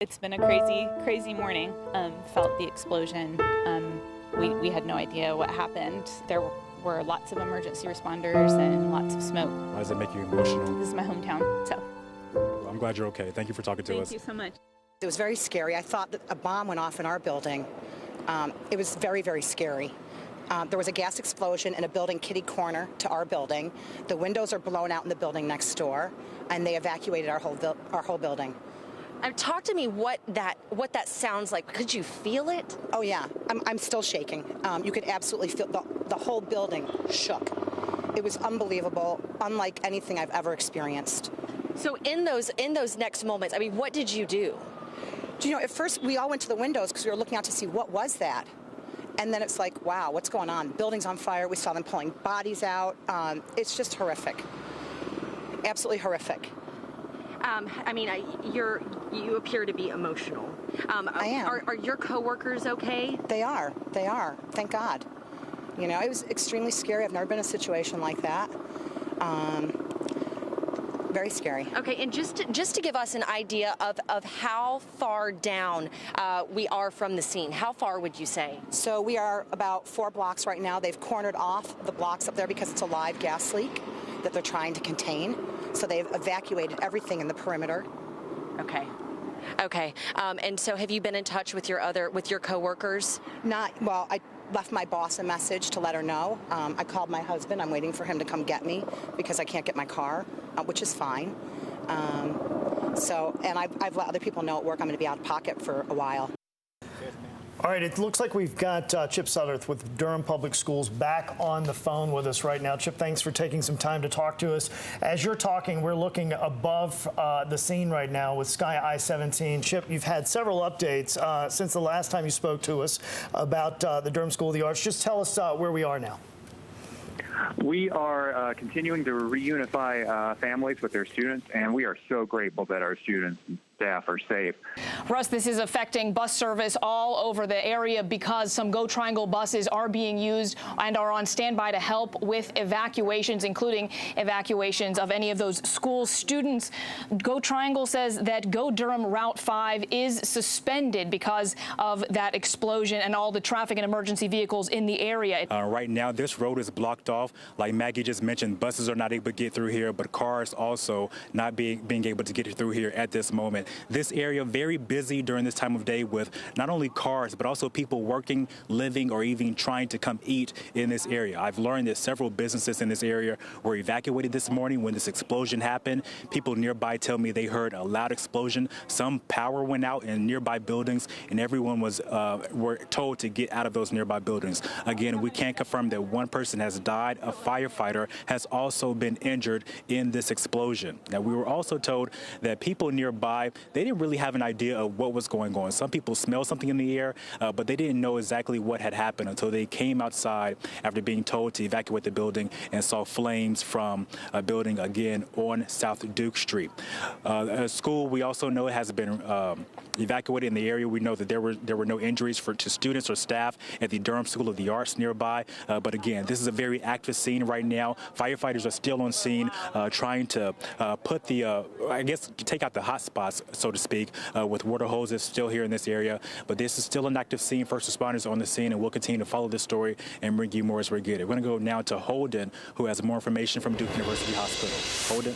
It's been a crazy morning. Felt the explosion. We had no idea what happened. There were lots of emergency responders and lots of smoke. Why does it make you emotional? This is my hometown, so. Well, I'm glad you're okay. Thank you for talking to us. Thank you so much. It was very scary. I thought that a bomb went off in our building. It was very, very scary. There was a gas explosion in a building kitty corner to our building. The windows are blown out in the building next door, and they evacuated our whole building. Talk to me what that sounds like. Could you feel it? Oh yeah, I'm still shaking. You could absolutely feel the whole building shook. It was unbelievable, unlike anything I've ever experienced. So in those next moments, I mean, what did you do? You know, at first we all went to the windows because we were looking out to see what was that. And then it's like, wow, what's going on? Building's on fire. We saw them pulling bodies out. It's just horrific. Absolutely horrific. I mean, you appear to be emotional. I am. Are your coworkers okay? They are. They are. Thank God. You know, it was extremely scary. I've never been in a situation like that. Very scary. Okay, and just to give us an idea of how far down we are from the scene, how far would you say? So we are about 4 blocks right now. They've cornered off the blocks up there because it's a live gas leak that they're trying to contain. So they've evacuated everything in the perimeter. Okay. Okay. And so have you been in touch with your coworkers? Well, I left my boss a message to let her know. I called my husband. I'm waiting for him to come get me because I can't get my car, which is fine. And I've let other people know at work I'm going to be out of pocket for a while. All right, it looks like we've got Chip Sudderth with Durham Public Schools back on the phone with us right now. Chip, thanks for taking some time to talk to us. As you're talking, we're looking above the scene right now with Sky I-17. Chip, you've had several updates since the last time you spoke to us about the Durham School of the Arts. Just tell us where we are now. We are continuing to reunify families with their students, and we are so grateful that our students and staff are safe. Russ, this is affecting bus service all over the area because some Go Triangle buses are being used and are on standby to help with evacuations, including evacuations of any of those school students. Go Triangle says that Go Durham Route 5 is suspended because of that explosion and all the traffic and emergency vehicles in the area. Right now, this road is blocked off. Like Maggie just mentioned, buses are not able to get through here, but cars also not being able to get through here at this moment. This area very busy during this time of day with not only cars, but also people working, living, or even trying to come eat in this area. I've learned that several businesses in this area were evacuated this morning when this explosion happened. People nearby tell me they heard a loud explosion. Some power went out in nearby buildings, and everyone were told to get out of those nearby buildings. Again, we can't confirm that one person has died. A firefighter has also been injured in this explosion. Now, we were also told that people nearby, they didn't really have an idea of what was going on. Some people smelled something in the air, but they didn't know exactly what had happened until they came outside after being told to evacuate the building and saw flames from a building again on South Duke Street. A school we also know has been evacuated in the area. We know that there were no injuries to students or staff at the Durham School of the Arts nearby. But again, this is a very active scene right now. Firefighters are still on scene trying to put take out the hot spots, so to speak, with water hoses still here in this area. But this is still an active scene. First responders on the scene, and we'll continue to follow this story and bring you more as we get it. We're going to go now to Holden, who has more information from Duke University Hospital. Holden.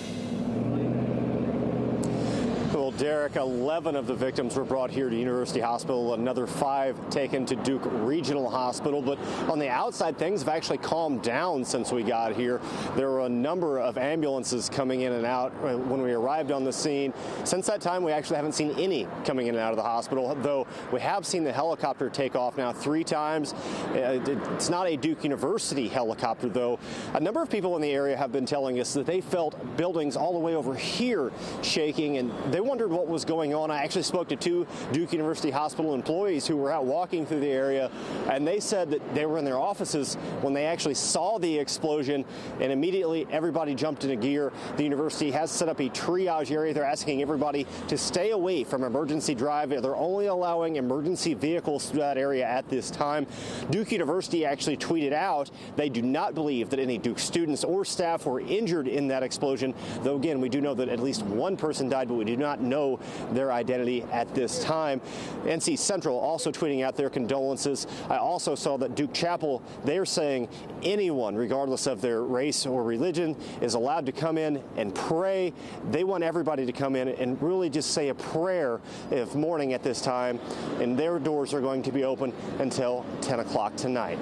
Well, Derek, 11 of the victims were brought here to University Hospital, another 5 taken to Duke Regional Hospital. But on the outside, things have actually calmed down since we got here. There were a number of ambulances coming in and out when we arrived on the scene. Since that time, we actually haven't seen any coming in and out of the hospital, though we have seen the helicopter take off now 3 times. It's not a Duke University helicopter, though. A number of people in the area have been telling us that they felt buildings all the way over here shaking, and they wondered what was going on. I actually spoke to 2 Duke University Hospital employees who were out walking through the area, and they said that they were in their offices when they actually saw the explosion, and immediately everybody jumped into gear. The university has set up a triage area. They're asking everybody to stay away from emergency drive. They're only allowing emergency vehicles through that area at this time. Duke University actually tweeted out they do not believe that any Duke students or staff were injured in that explosion, though again, we do know that at least one person died, but we do not know know their identity at this time. NC Central also tweeting out their condolences. I also saw that Duke Chapel, they're saying anyone, regardless of their race or religion, is allowed to come in and pray. They want everybody to come in and really just say a prayer of mourning at this time, and their doors are going to be open until 10 o'clock tonight.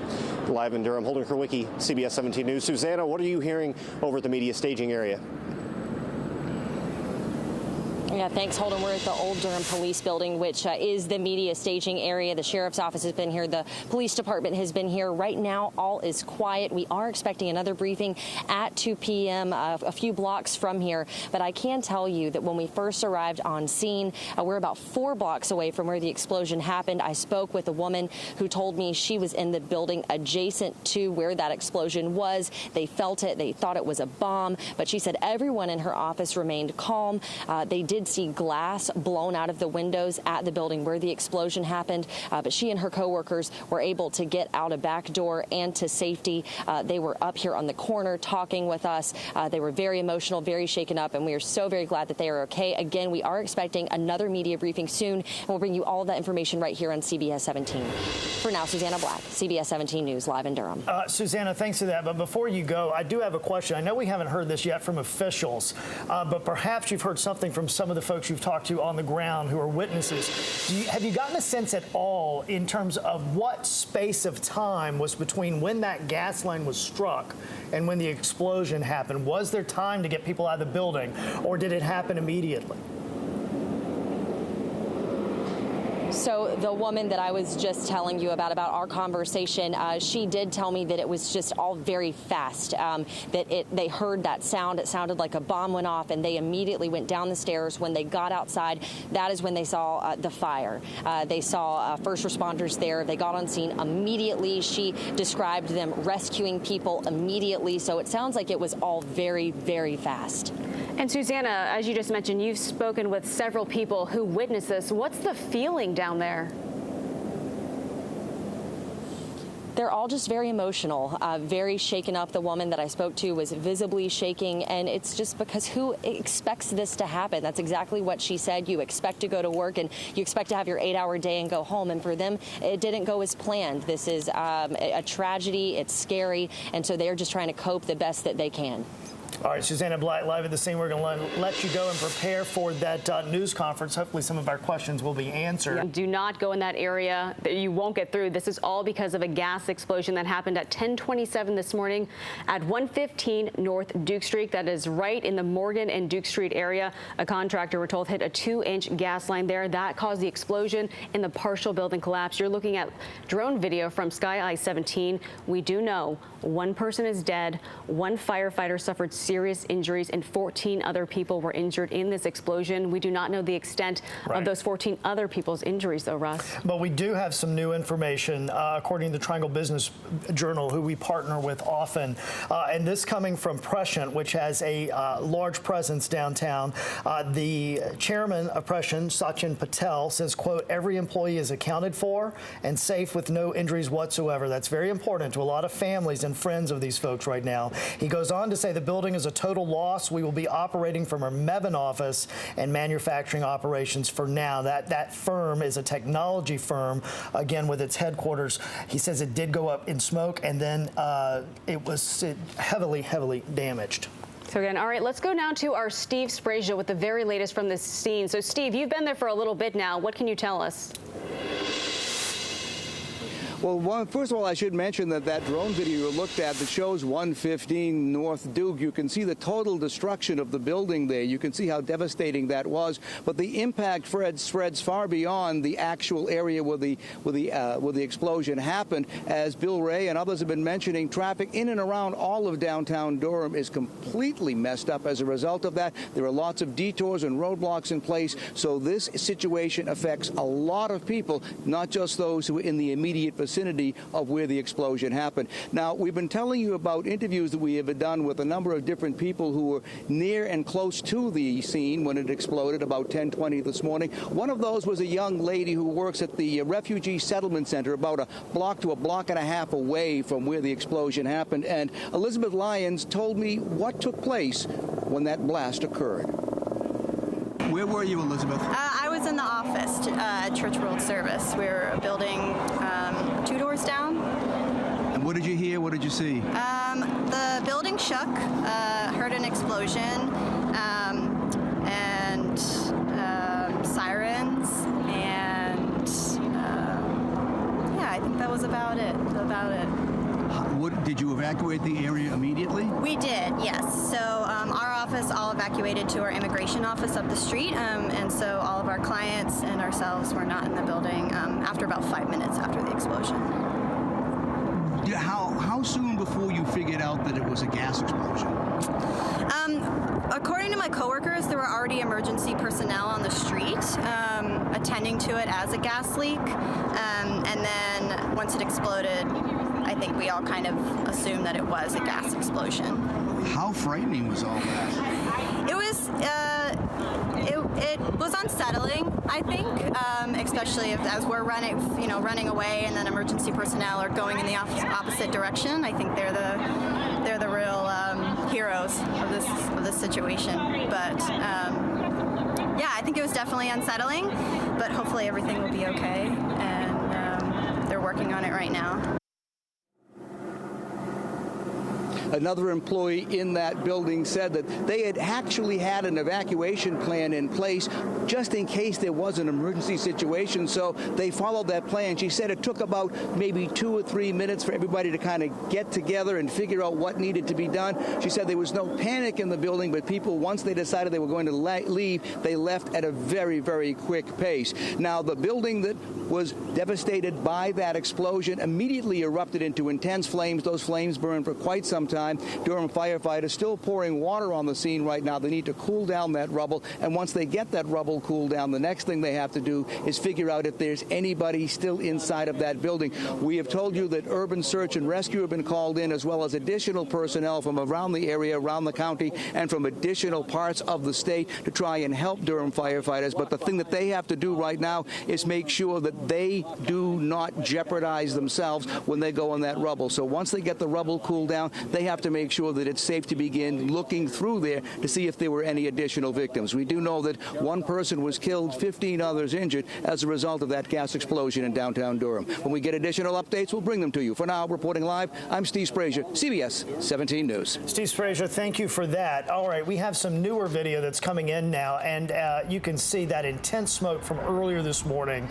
Live in Durham, Holden Kerwicki, CBS 17 News. Susanna, what are you hearing over at the media staging area? Yeah, thanks, Holden. We're at the old Durham Police Building, which is the media staging area. The sheriff's office has been here. The police department has been here. Right now, all is quiet. We are expecting another briefing at 2 p.m. A few blocks from here. But I can tell you that when we first arrived on scene, we're about 4 blocks away from where the explosion happened. I spoke with a woman who told me she was in the building adjacent to where that explosion was. They felt it. They thought it was a bomb. But she said everyone in her office remained calm. They did see glass blown out of the windows at the building where the explosion happened, but she and her coworkers were able to get out a back door and to safety. They were up here on the corner talking with us. They were very emotional, very shaken up, and we are so very glad that they are okay. Again, we are expecting another media briefing soon, and we'll bring you all of that information right here on CBS 17. For now, Susanna Black, CBS 17 News, live in Durham. Susanna, thanks for that. But before you go, I do have a question. I know we haven't heard this yet from officials, but perhaps you've heard something from some of the folks you've talked to on the ground who are witnesses. Have you gotten a sense at all in terms of what space of time was between when that gas line was struck and when the explosion happened? Was there time to get people out of the building, or did it happen immediately? So the woman that I was just telling you about our conversation, she did tell me that it was just all very fast, that they heard that sound. It sounded like a bomb went off, and they immediately went down the stairs. When they got outside, that is when they saw the fire. They saw first responders there. They got on scene immediately. She described them rescuing people immediately. So it sounds like it was all very, very fast. And Susanna, as you just mentioned, you've spoken with several people who witnessed this. What's the feeling down there? They're all just very emotional, very shaken up. The woman that I spoke to was visibly shaking, and it's just because who expects this to happen? That's exactly what she said. You expect to go to work and you expect to have your 8-hour day and go home, and for them, it didn't go as planned. This is a tragedy. It's scary, and so they're just trying to cope the best that they can. All right, Susanna Black, live at the scene. We're going to let you go and prepare for that news conference. Hopefully some of our questions will be answered. Do not go in that area. You won't get through. This is all because of a gas explosion that happened at 10:27 this morning at 115 North Duke Street. That is right in the Morgan and Duke Street area. A contractor, we're told, hit a 2-inch gas line there. That caused the explosion and the partial building collapse. You're looking at drone video from Sky Eye 17. We do know one person is dead. One firefighter suffered serious injuries, and 14 other people were injured in this explosion. We do not know the extent of those 14 other people's injuries, though, Russ. But we do have some new information, according to the Triangle Business Journal, who we partner with often. And this coming from Prescient, which has a large presence downtown. The chairman of Prescient, Sachin Patel, says, quote, every employee is accounted for and safe with no injuries whatsoever. That's very important to a lot of families and friends of these folks right now. He goes on to say the building is a total loss. We will be operating from our Mebane office and manufacturing operations for now. That firm is a technology firm, again, with its headquarters. He says it did go up in smoke, and then it was heavily damaged. So again, all right, let's go now to our Steve Sprasia with the very latest from this scene. So Steve, you've been there for a little bit now. What can you tell us? Well, first of all, I should mention that drone video you looked at that shows 115 North Duke, you can see the total destruction of the building there. You can see how devastating that was. But the impact spreads far beyond the actual area where the explosion happened. As Bill Ray and others have been mentioning, traffic in and around all of downtown Durham is completely messed up as a result of that. There are lots of detours and roadblocks in place. So this situation affects a lot of people, not just those who are in the immediate vicinity of where the explosion happened. Now, we've been telling you about interviews that we have done with a number of different people who were near and close to the scene when it exploded about 10:20 this morning. One of those was a young lady who works at the Refugee Settlement Center about a block to a block and a half away from where the explosion happened. And Elizabeth Lyons told me what took place when that blast occurred. Where were you, Elizabeth? I was in the office at Church World Service. We were building 2 doors down. And what did you hear? What did you see? The building shook, heard an explosion, and sirens, and yeah, I think that was about it. Did you evacuate the area immediately? We did, yes. So our office all evacuated to our immigration office up the street, and so all of our clients and ourselves were not in the building after about 5 minutes after the explosion. How soon before you figured out that it was a gas explosion? According to my coworkers, there were already emergency personnel on the street attending to it as a gas leak, and then once it exploded, I think we all kind of assumed that it was a gas explosion. How frightening was all that? It was. It was unsettling, I think, especially as we're running away, and then emergency personnel are going in the opposite direction. I think they're the real heroes of this situation. But yeah, I think it was definitely unsettling. But hopefully everything will be okay, and they're working on it right now. Another employee in that building said that they had actually had an evacuation plan in place just in case there was an emergency situation, so they followed that plan. She said it took about maybe 2 or 3 minutes for everybody to kind of get together and figure out what needed to be done. She said there was no panic in the building, but people, once they decided they were going to leave, they left at a very, very quick pace. Now, the building that was devastated by that explosion immediately erupted into intense flames. Those flames burned for quite some time. Durham firefighters still pouring water on the scene right now. They need to cool down that rubble, and once they get that rubble cooled down, the next thing they have to do is figure out if there's anybody still inside of that building. We have told you that urban search and rescue have been called in, as well as additional personnel from around the area, around the county, and from additional parts of the state to try and help Durham firefighters. But the thing that they have to do right now is make sure that they do not jeopardize themselves when they go in that rubble. So once they get the rubble cooled down, they have to make sure that it's safe to begin looking through there to see if there were any additional victims. We do know that 1 person was killed, 15 others injured as a result of that gas explosion in downtown Durham. When we get additional updates, we'll bring them to you. For now, reporting live, I'm Steve Sprazier, CBS 17 News. Steve Sprazier, thank you for that. All right, we have some newer video that's coming in now, and you can see that intense smoke from earlier this morning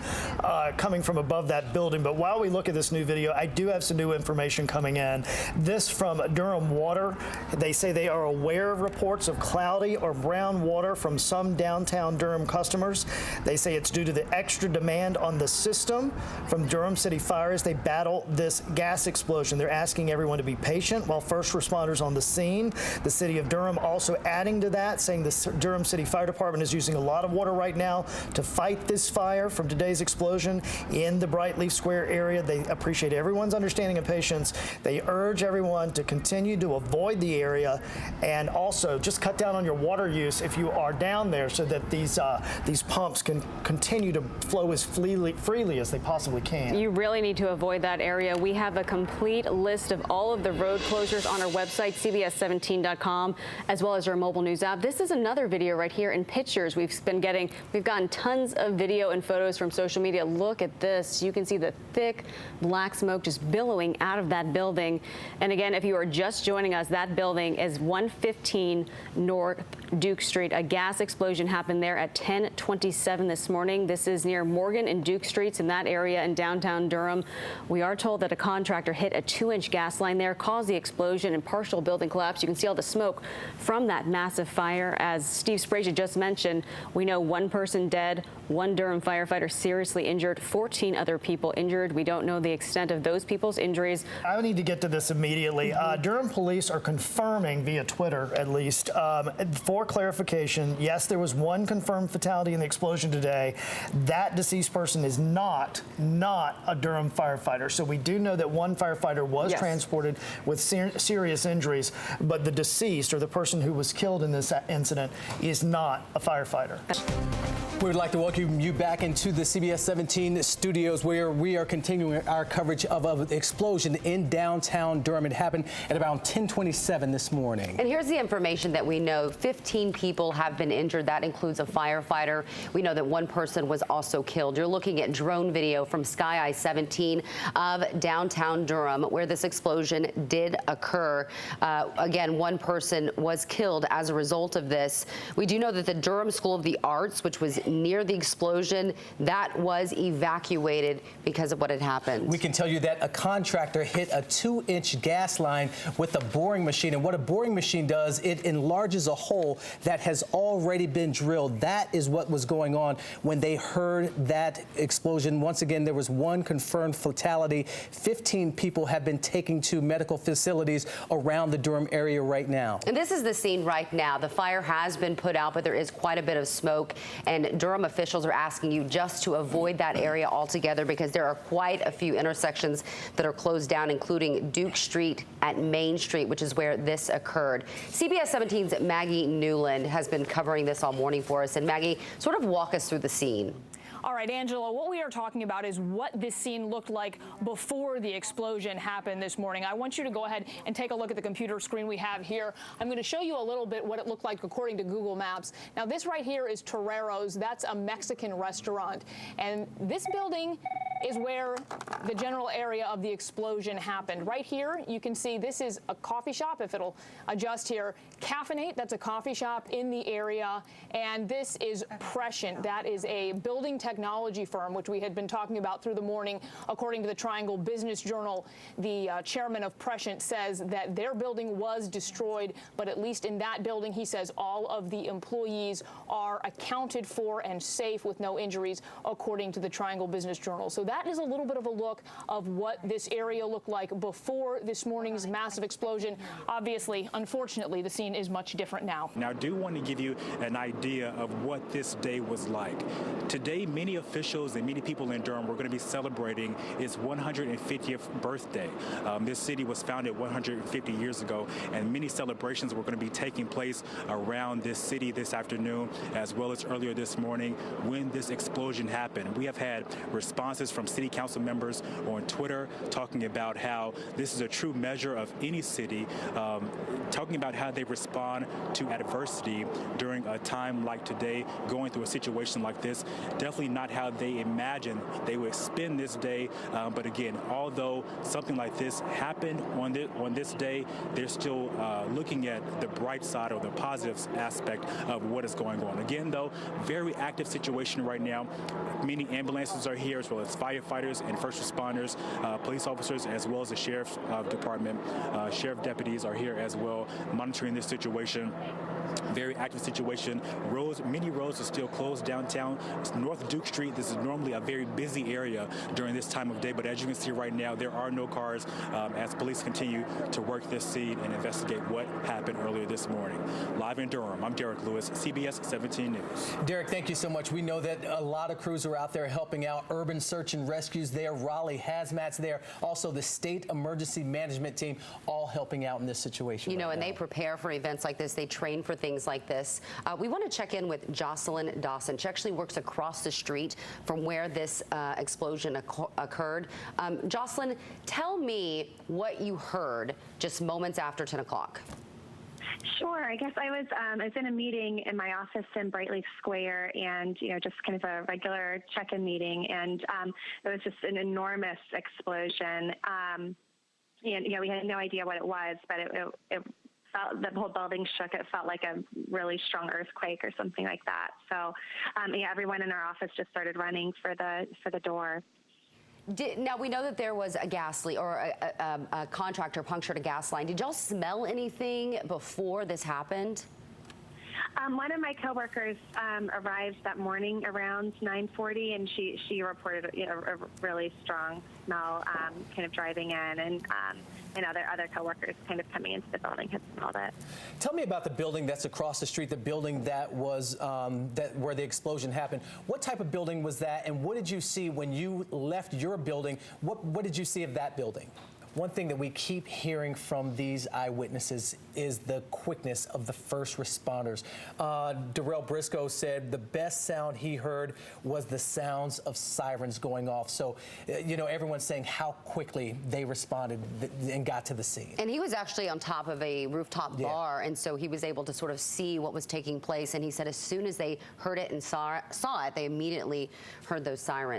coming from above that building. But while we look at this new video, I do have some new information coming in. This from Durham Water. They say they are aware of reports of cloudy or brown water from some downtown Durham customers. They say it's due to the extra demand on the system from Durham City Fire as they battle this gas explosion. They're asking everyone to be patient while first responders on the scene. The city of Durham also adding to that, saying the Durham City Fire Department is using a lot of water right now to fight this fire from today's explosion in the Brightleaf Square area. They appreciate everyone's understanding and patience. They urge everyone to continue to avoid the area, and also just cut down on your water use if you are down there, so that these pumps can continue to flow as freely as they possibly can. You really need to avoid that area. We have a complete list of all of the road closures on our website, cbs17.com, as well as our mobile news app. This is another video right here in pictures. We've gotten tons of video and photos from social media. Look at this. You can see the thick black smoke just billowing out of that building. And again, if you are just joining us, that building is 115 North Duke Street. A gas explosion happened there at 10:27 this morning. This is near Morgan and Duke Streets in that area in downtown Durham. We are told that a contractor hit a 2-inch gas line there, caused the explosion and partial building collapse. You can see all the smoke from that massive fire. As Steve Sprazier just mentioned, we know 1 person dead, 1 Durham firefighter seriously injured, 14 other people injured. We don't know the extent of those people's injuries. I need to get to this immediately. Durham police are confirming via Twitter, at least, for clarification, yes, there was 1 confirmed fatality in the explosion today. That deceased person is not a Durham firefighter. So we do know that 1 firefighter was transported with serious injuries, but the deceased, or the person who was killed in this incident, is not a firefighter. We would like to welcome you back into the CBS 17 studios, where we are continuing our coverage of an explosion in downtown Durham. It happened at around 10:27 this morning. And here's the information that we know. 15 people have been injured. That includes a firefighter. We know that one person was also killed. You're looking at drone video from Sky I-17 of downtown Durham, where this explosion did occur. Again, one person was killed as a result of this. We do know that the Durham School of the Arts, which was near the explosion, that was evacuated because of what had happened. We can tell you that a contractor hit a 2-inch gas line with a boring machine. And what a boring machine does, it enlarges a hole that has already been drilled. That is what was going on when they heard that explosion. Once again, there was one confirmed fatality. 15 people have been taken to medical facilities around the Durham area right now. And this is the scene right now. The fire has been put out, but there is quite a bit of smoke. And Durham officials are asking you just to avoid that area altogether, because there are quite a few intersections that are closed down, including Duke Street at Main Street, which is where this occurred. CBS 17's Maggie Newland has been covering this all morning for us. And Maggie, sort of walk us through the scene. All right, Angela, what we are talking about is what this scene looked like before the explosion happened this morning. I want you to go ahead and take a look at the computer screen we have here. I'm going to show you a little bit what it looked like according to Google Maps. Now, this right here is Torero's. That's a Mexican restaurant. And this building is where the general area of the explosion happened. Right here, you can see this is a coffee shop, if it'll adjust here. Caffeinate, that's a coffee shop in the area. And this is Prescient. That is a building technology firm, which we had been talking about through the morning. According to the Triangle Business Journal, the chairman of Prescient says that their building was destroyed, but at least in that building, he says all of the employees are accounted for and safe with no injuries, according to the Triangle Business Journal. So that is a little bit of a look of what this area looked like before this morning's massive explosion. Obviously, unfortunately, the scene is much different now. Now, I do want to give you an idea of what this day was like. Today, many officials and many people in Durham were going to be celebrating its 150th birthday. This city was founded 150 years ago, and many celebrations were going to be taking place around this city this afternoon, as well as earlier this morning when this explosion happened. We have had responses from city council members on Twitter talking about how this is a true measure of any city, talking about how they respond to adversity during a time like today, going through a situation like this. Definitely not how they imagined they would spend this day. But again, although something like this happened on this day, they're still looking at the bright side or the positive aspect of what is going on. Again, though, very active situation right now. Many ambulances are here, as well as firefighters and first responders, police officers, as well as the sheriff's department. Sheriff deputies are here as well, monitoring this situation. Very active situation. Many roads are still closed downtown. North Duke Street, this is normally a very busy area during this time of day, but as you can see right now, there are no cars as police continue to work this scene and investigate what happened earlier this morning. Live in Durham, I'm Derek Lewis, CBS 17 News. Derek, thank you so much. We know that a lot of crews are out there helping out. Urban Search and Rescue's there, Raleigh Hazmat's there, also the State Emergency Management Team, all helping out in this situation. You know, right and now. they prepare for events like this. They train for things like this. We want to check in with Jocelyn Dawson. She actually works across the street from where this explosion occurred. Jocelyn, tell me what you heard just moments after 10 o'clock. Sure. I guess I was in a meeting in my office in Brightleaf Square, and just kind of a regular check-in meeting, and it was just an enormous explosion. And we had no idea what it was, but it felt, the whole building shook. It felt like a really strong earthquake or something like that. So, everyone in our office just started running for the door. Now, we know that there was a gas leak, or a contractor punctured a gas line. Did y'all smell anything before this happened? One of my coworkers arrived that morning around 9:40, and she reported a really strong smell kind of driving in, and other coworkers kind of coming into the building had smelled it. Tell me about the building that's across the street, the building that was where the explosion happened. What type of building was that, and what did you see when you left your building? What did you see of that building? one thing that we keep hearing from these eyewitnesses is the quickness of the first responders. Darrell Briscoe said the best sound he heard was the sounds of sirens going off. So, everyone's saying how quickly they responded and got to the scene. And he was actually on top of a rooftop bar, and so he was able to sort of see what was taking place. And he said as soon as they heard it and saw it, they immediately heard those sirens.